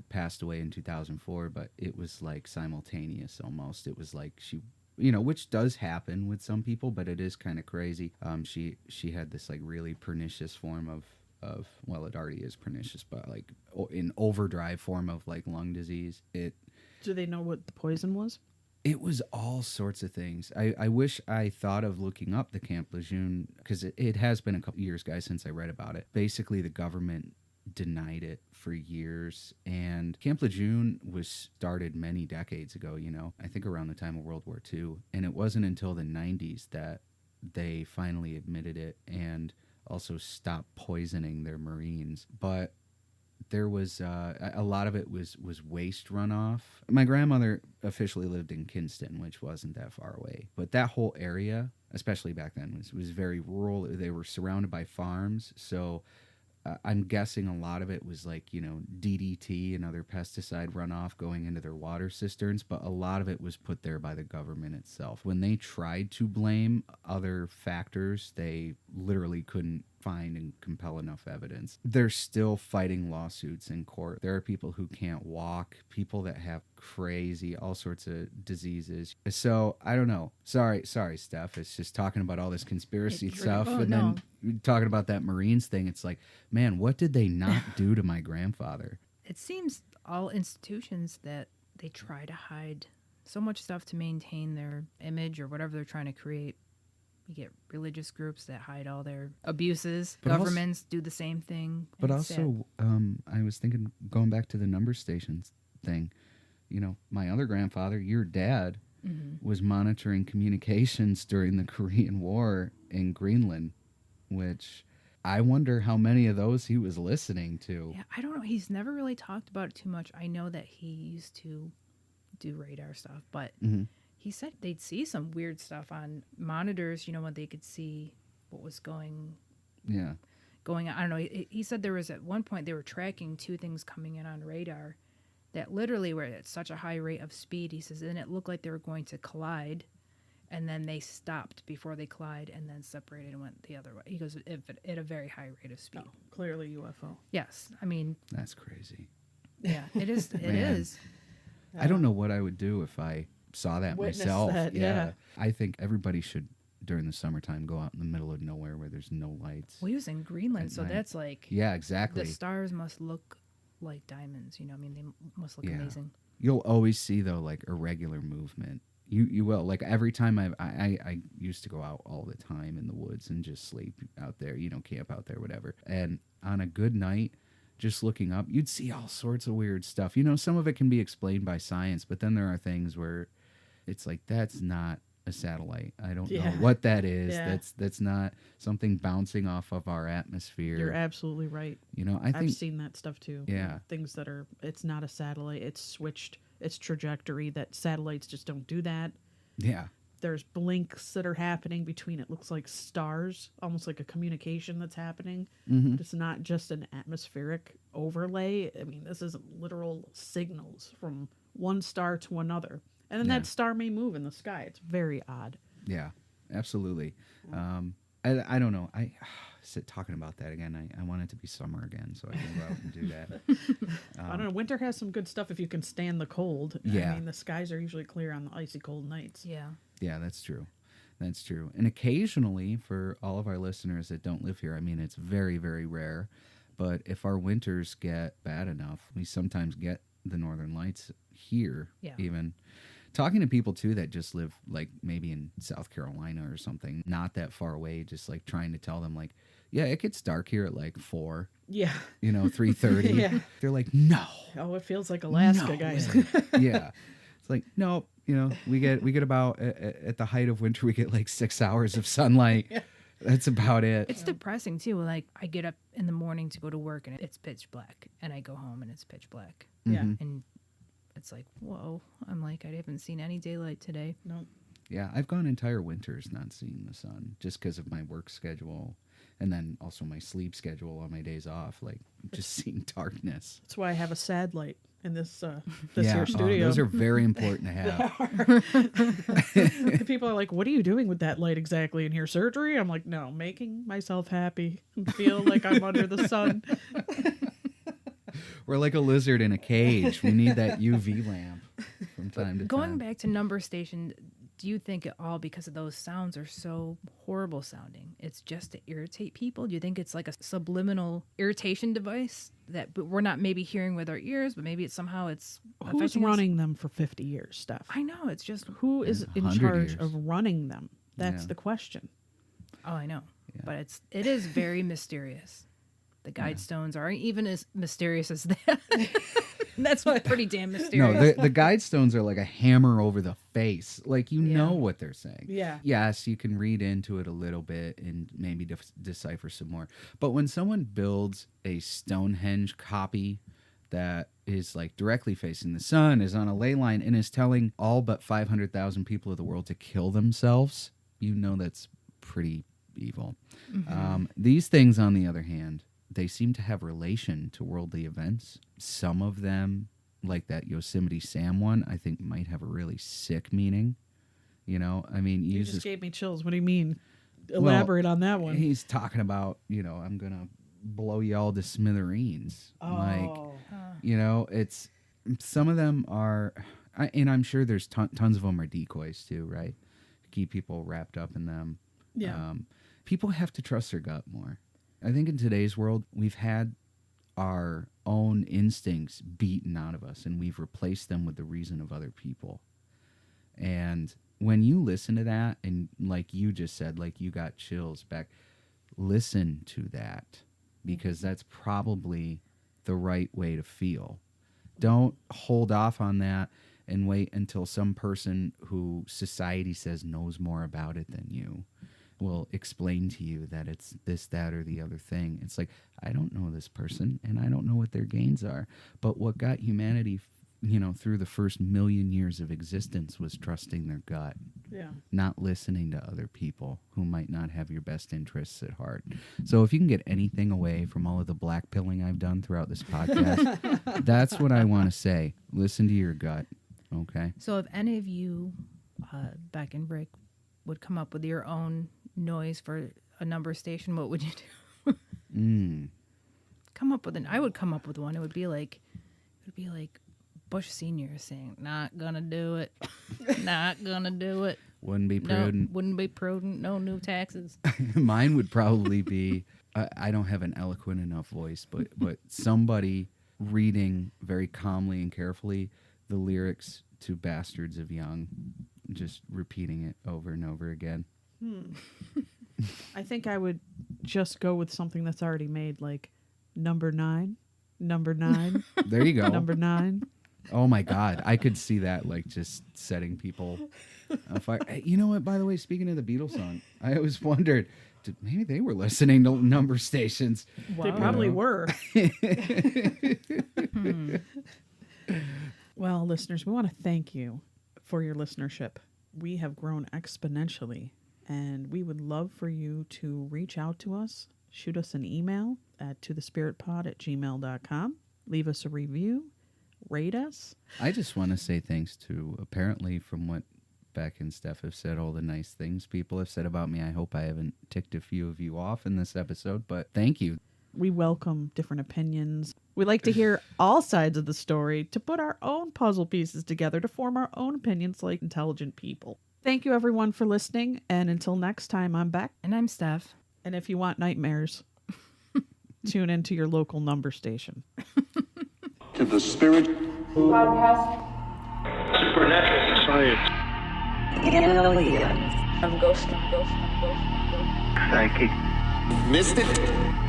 passed away in 2004, but it was like simultaneous almost. It was like she, you know, which does happen with some people, but it is kind of crazy. She had this like really pernicious form of, well, it already is pernicious, but like in overdrive form of like lung disease. Do they know what the poison was? It was all sorts of things. I wish I thought of looking up the Camp Lejeune, because it has been a couple years, guys, since I read about it. Basically, the government denied it for years, and Camp Lejeune was started many decades ago, you know, I think around the time of World War II, and it wasn't until the 90s that they finally admitted it and also stopped poisoning their Marines. But there was a lot of it was waste runoff. My grandmother officially lived in Kinston, which wasn't that far away. But that whole area, especially back then, was very rural. They were surrounded by farms. So I'm guessing a lot of it was like, you know, DDT and other pesticide runoff going into their water cisterns. But a lot of it was put there by the government itself. When they tried to blame other factors, they literally couldn't find and compel enough evidence. They're still fighting lawsuits in court. There are people who can't walk, people that have crazy, all sorts of diseases. So I don't know. Sorry, Steph. It's just talking about all this conspiracy stuff, and then talking about that Marines thing. It's like, man, what did they not do to my grandfather? It seems all institutions that they try to hide so much stuff to maintain their image or whatever they're trying to create. You get religious groups that hide all their abuses. But Governments do the same thing. But It's also, I was thinking, going back to the number stations thing, you know, my other grandfather, your dad, was monitoring communications during the Korean War in Greenland, which I wonder how many of those he was listening to. Yeah, I don't know. He's never really talked about it too much. I know that he used to do radar stuff, but he said they'd see some weird stuff on monitors, you know, when they could see what was going on. I don't know. He said there was at one point they were tracking two things coming in on radar that literally were at such a high rate of speed. He says, and it looked like they were going to collide, and then they stopped before they collide and then separated and went the other way. He goes, at a very high rate of speed. Oh, clearly UFO. Yes. I mean, That's crazy. yeah, it is. It Man. is. I don't know what I would do if I saw that Witnessed myself. that, yeah. I think everybody should, during the summertime, go out in the middle of nowhere where there's no lights. Well, he was in Greenland, At so night. that's like Yeah, exactly. the stars must look like diamonds. You know, I mean, they must look Yeah. amazing. You'll always see, though, like irregular movement. You will. Like every time I used to go out all the time in the woods and just sleep out there, you know, camp out there, whatever. And on a good night, just looking up, you'd see all sorts of weird stuff. You know, some of it can be explained by science, but then there are things where it's like, that's not a satellite. I don't know what that is. Yeah. That's not something bouncing off of our atmosphere. You're absolutely right. You know, I've seen that stuff too. Yeah. Things that are, it's not a satellite. It's switched its trajectory. That satellites just don't do that. Yeah. There's blinks that are happening between, it looks like stars, almost like a communication that's happening. But it's not just an atmospheric overlay. I mean, this is literal signals from one star to another. And then that star may move in the sky. It's very odd. Yeah, absolutely. I don't know. I sit talking about that again. I want it to be summer again so I can go out and do that. I don't know. Winter has some good stuff if you can stand the cold. Yeah. I mean, the skies are usually clear on the icy cold nights. Yeah. Yeah, that's true. That's true. And occasionally, for all of our listeners that don't live here, I mean, it's very, very rare. But if our winters get bad enough, we sometimes get the northern lights here, even. Talking to people, too, that just live, like, maybe in South Carolina or something, not that far away, just, like, trying to tell them, like, yeah, it gets dark here at, like, 4. Yeah. You know, 3:30. Yeah. They're like, no. Oh, it feels like Alaska, No guys. way. Yeah. It's like, no, you know, we get about, at the height of winter, we get, like, 6 hours of sunlight. Yeah. That's about it. It's depressing too. Like I get up in the morning to go to work and it's pitch black, and I go home and it's pitch black. Yeah. And it's like, whoa. I'm like, I haven't seen any daylight today. No. Yeah, I've gone entire winters not seeing the sun just because of my work schedule, and then also my sleep schedule on my days off. Like just seeing darkness. That's why I have a sad light in this here studio. Those are very important to have. The people are like, what are you doing with that light exactly in here? Surgery? I'm like, no, making myself happy and feel like I'm under the sun. We're like a lizard in a cage. We need that UV lamp from time to time. Going back to number station, do you think at all, because of those sounds are so horrible sounding, it's just to irritate people? Do you think it's like a subliminal irritation device that we're not maybe hearing with our ears, but maybe it's somehow it's Who's affecting us? running them for 50 years, Steph? I know, it's just, Who is in 100 charge years. of running them? That's Yeah. the question. oh, I know. Yeah. But it is very mysterious. The guide stones aren't even as mysterious as that. That's pretty damn mysterious. No, the guide stones are like a hammer over the face. Like, you know what they're saying. Yeah. Yes, you can read into it a little bit and maybe decipher some more. But when someone builds a Stonehenge copy that is like directly facing the sun, is on a ley line, and is telling all but 500,000 people of the world to kill themselves, you know that's pretty evil. These things, on the other hand, they seem to have relation to worldly events. Some of them, like that Yosemite Sam one, I think might have a really sick meaning. You know, I mean, You uses, just gave me chills. What do you mean? Elaborate on that one. he's talking about, you know, I'm going to blow y'all to smithereens. Like, you know, it's, some of them are, and I'm sure there's tons of them are decoys too, right? To keep people wrapped up in them. Yeah. People have to trust their gut more. I think in today's world, we've had our own instincts beaten out of us, and we've replaced them with the reason of other people. And when you listen to that, and like you just said, like you got chills back, listen to that, because that's probably the right way to feel. Don't hold off on that and wait until some person who society says knows more about it than you will explain to you that it's this, that, or the other thing. It's like, I don't know this person, and I don't know what their gains are. But what got humanity, you know, through the first 1,000,000 years of existence was trusting their gut, Yeah. not listening to other people who might not have your best interests at heart. So if you can get anything away from all of the black pilling I've done throughout this podcast, that's what I want to say. Listen to your gut, okay? So if any of you, Beck and Rick, would come up with your own noise for a number station, what would you do? Come up with I would come up with one. It would be like Bush Senior saying, "Not gonna do it, not gonna do it. Wouldn't be No, prudent. wouldn't be prudent. No new taxes." Mine would probably be, I don't have an eloquent enough voice, but somebody reading very calmly and carefully the lyrics to Bastards of Young, just repeating it over and over again. I think I would just go with something that's already made, like number 9. Number 9. There you go. Number 9. Oh my God, I could see that like just setting people on fire. Hey, you know what? By the way, speaking of the Beatles song, I always wondered, maybe they were listening to number stations. They probably were. Well, listeners, we want to thank you for your listenership. We have grown exponentially, and we would love for you to reach out to us. Shoot us an email at tothespiritpod@gmail.com. Leave us a review. Rate us. I just want to say thanks to, apparently from what Beck and Steph have said, all the nice things people have said about me. I hope I haven't ticked a few of you off in this episode, but thank you. We welcome different opinions. We like to hear all sides of the story to put our own puzzle pieces together to form our own opinions like intelligent people. Thank you, everyone, for listening. And until next time, I'm Beck. And I'm Steph. And if you want nightmares, tune into your local number station. To the Spirit Podcast. Supernatural Science Aliens. I'm ghost. Psychic Mystic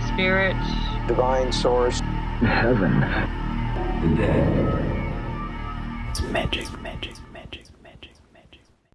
Spirits. Divine Source Heaven. The Dead It's magic.